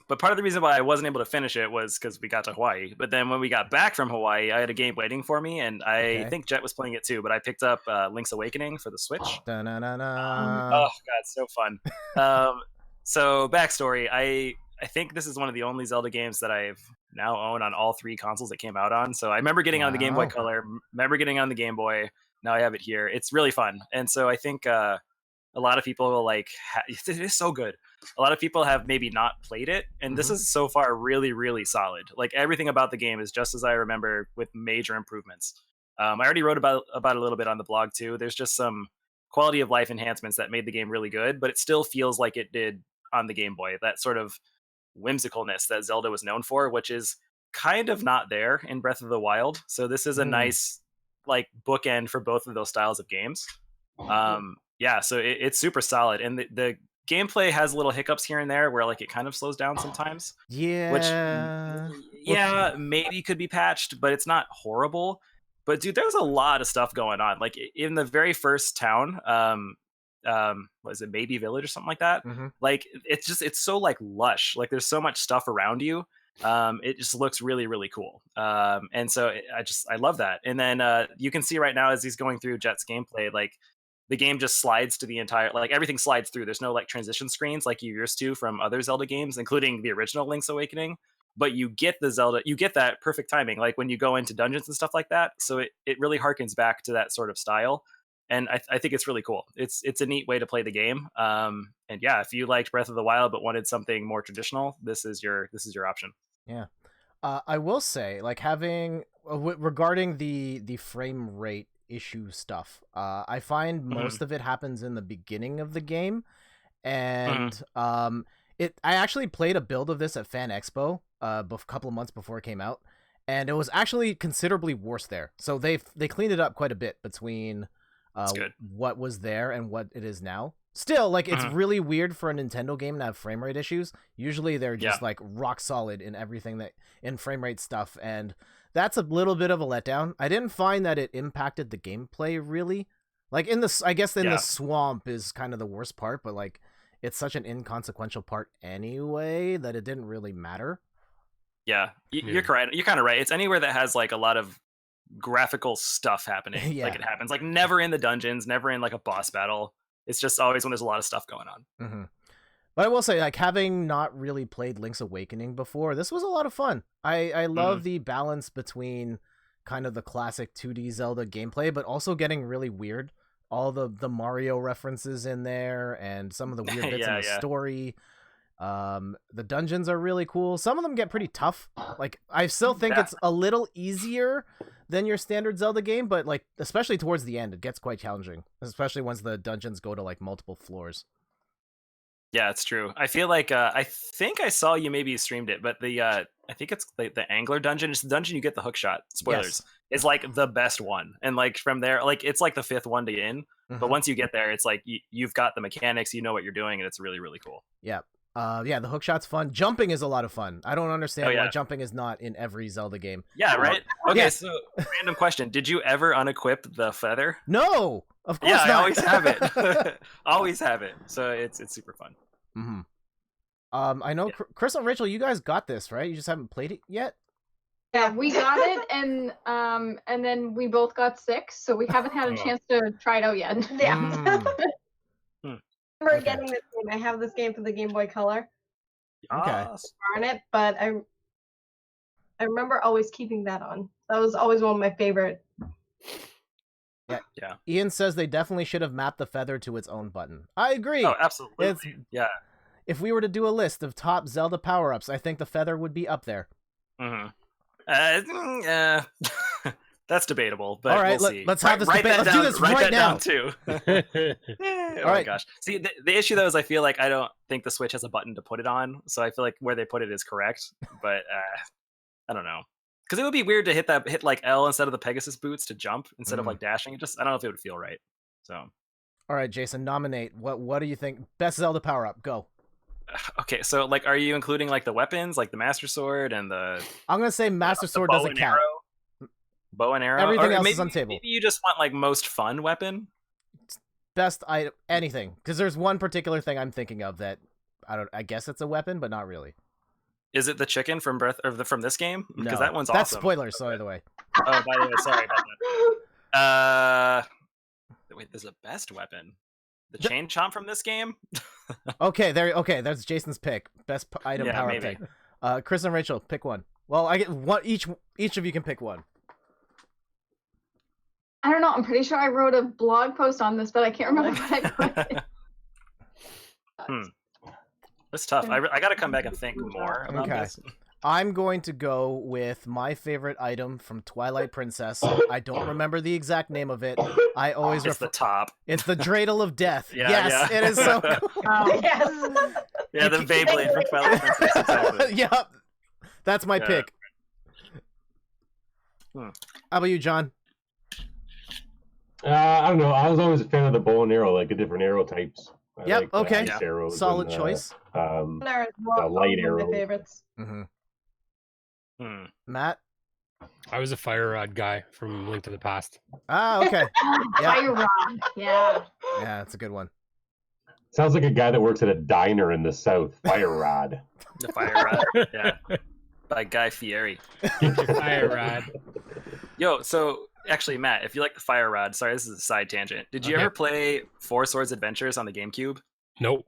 But part of the reason why I wasn't able to finish it was because we got to Hawaii. But then when we got back from Hawaii, I had a game waiting for me, and I Okay. think Jet was playing it too. But I picked up Link's Awakening for the Switch. Da-na-na-na. Oh god, so fun. Um, so backstory, I think this is one of the only Zelda games that I've now own on all three consoles it came out on. So I remember getting on the Game Boy Wow. Color, remember getting on the Game Boy. Now I have it here. It's really fun, and so I think a lot of people will it is so good. A lot of people have maybe not played it, and this is so far really, really solid. Like everything about the game is just as I remember, with major improvements. I already wrote about it a little bit on the blog too. There's just some quality of life enhancements that made the game really good, but it still feels like it did on the Game Boy. That sort of whimsicalness that Zelda was known for, which is kind of not there in Breath of the Wild. So this is a nice like bookend for both of those styles of games. Yeah, so it's super solid, and the gameplay has little hiccups here and there where like it kind of slows down sometimes, which Yeah. yeah, maybe could be patched, but it's not horrible. But dude, there's a lot of stuff going on. Like in the very first town, what is it, Baby Village or something like that? Like it's so like lush. Like there's so much stuff around you. It just looks really, really cool. And so I love that. And then you can see right now as he's going through Jet's gameplay, like the game just slides to the entire, like everything slides through. There's no like transition screens like you're used to from other Zelda games, including the original Link's Awakening. But you get you get that perfect timing, like when you go into dungeons and stuff like that. So it really harkens back to that sort of style. And I think it's really cool. It's a neat way to play the game. And yeah, if you liked Breath of the Wild but wanted something more traditional, this is your option. Yeah. I will say, like having regarding the frame rate issue stuff, I find most of it happens in the beginning of the game, and I actually played a build of this at Fan Expo a couple of months before it came out, and it was actually considerably worse there. So they cleaned it up quite a bit between what was there and what it is now. Still, like, it's really weird for a Nintendo game to have frame rate issues. Usually they're just like rock solid in everything in frame rate stuff, and that's a little bit of a letdown. I didn't find that it impacted the gameplay really. Like I guess the swamp is kind of the worst part, but like it's such an inconsequential part anyway that it didn't really matter. Yeah, you're correct. You're kind of right. It's anywhere that has like a lot of graphical stuff happening. Like it happens like never in the dungeons, never in like a boss battle. It's just always when there's a lot of stuff going on. But I will say, like, having not really played Link's Awakening before, this was a lot of fun. I love the balance between kind of the classic 2D Zelda gameplay, but also getting really weird. All the Mario references in there and some of the weird bits in the story. The dungeons are really cool. Some of them get pretty tough. Like, I still think it's a little easier than your standard Zelda game, but like especially towards the end, it gets quite challenging, especially once the dungeons go to like multiple floors. Yeah, it's true. I feel like I think I saw you maybe streamed it, but I think it's the Angler dungeon. It's the dungeon you get the hook shot. Spoilers. Is like the best one, and like from there, like it's like the fifth one to get in. But once you get there, it's like you've got the mechanics, you know what you're doing, and it's really, really cool. Yeah. The hook shot's fun. Jumping is a lot of fun. I don't understand why jumping is not in every Zelda game. Yeah, right? Okay, so random question. Did you ever unequip the feather? No, of course not. I always have it. Always have it. So it's super fun. I know Chris and Rachel, you guys got this, right? You just haven't played it yet? Yeah, we got it, and then we both got sick, so we haven't had a chance to try it out yet. Yeah. I remember getting this game. I have this game for the Game Boy Color. Okay. Darn it, but I remember always keeping that on. That was always one of my favorite. Yeah. Ian says they definitely should have mapped the feather to its own button. I agree. Oh, absolutely. If we were to do a list of top Zelda power-ups, I think the feather would be up there. That's debatable, but all right, we'll see. Let's have this debate. Let's do this right now. Down too. My gosh. See, the issue though is I feel like I don't think the Switch has a button to put it on, so I feel like where they put it is correct, but I don't know. Because it would be weird to hit like L instead of the Pegasus boots to jump instead of like dashing. I don't know if it would feel right. So, all right, Jason, nominate. What do you think? Best Zelda power-up. Go. Okay, so like, are you including like the weapons, like the Master Sword and the? I'm gonna say Master Sword doesn't count. Bow and arrow. Everything else is on table. Maybe you just want like most fun weapon. Best item, anything, because there's one particular thing I'm thinking of that I guess it's a weapon, but not really. Is it the chicken from from this game? Because No, that one's that's awesome. spoilers. By the way. Oh, by the way, sorry about that. Wait, there's a best weapon. The chain chomp from this game? Okay, that's Jason's pick. Best item power up thing. Chris and Rachel, pick one. Well, I get one each of you can pick one. I don't know. I'm pretty sure I wrote a blog post on this, but I can't remember what I put. That's tough. I got to come back and think more about this. I'm going to go with my favorite item from Twilight Princess. I don't remember the exact name of it. I always It's the top. It's the Dreidel of Death. Yeah, yes, yeah. It is so cool. Yes. Yeah, the Beyblade from Twilight Princess. Exactly. Yep. That's my pick. How about you, John? I don't know. I was always a fan of the bow and arrow, like the different arrow types. Yep. Okay. Arrows Solid choice. The light arrow. My favorites. Matt? I was a fire rod guy from Link to the Past. Ah, okay. Fire rod. Yeah. Yeah, that's a good one. Sounds like a guy that works at a diner in the South. Fire rod. The fire rod. Yeah. By Guy Fieri. Fire rod. Yo, so actually, Matt, if you like the fire rod, sorry, this is a side tangent. Did you ever play Four Swords Adventures on the GameCube? Nope.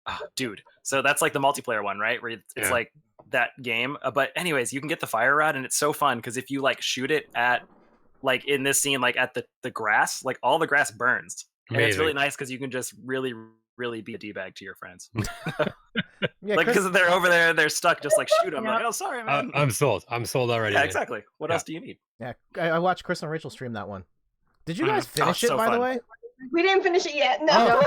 Oh, dude. So that's like the multiplayer one, right? Where it's like that game. But anyways, you can get the fire rod, and it's so fun because if you like shoot it at, like in this scene, like at the grass, like all the grass burns. And it's really nice because you can just really be a d-bag to your friends. Yeah, like because they're over there, they're stuck. Just like shoot them. Like, oh, sorry, man. I'm sold. I'm sold already. Yeah, exactly. What else do you need? Yeah, I watched Chris and Rachel stream that one. Did you guys finish it, so by fun. the way? We didn't finish it yet. No.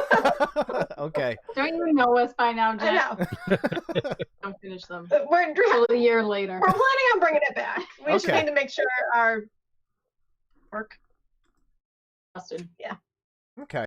Okay. Don't you know us by now, Jen? I know. Don't finish them. We're A year later. planning on bringing it back. We just Okay. need to make sure our work. Busted. Yeah. Okay.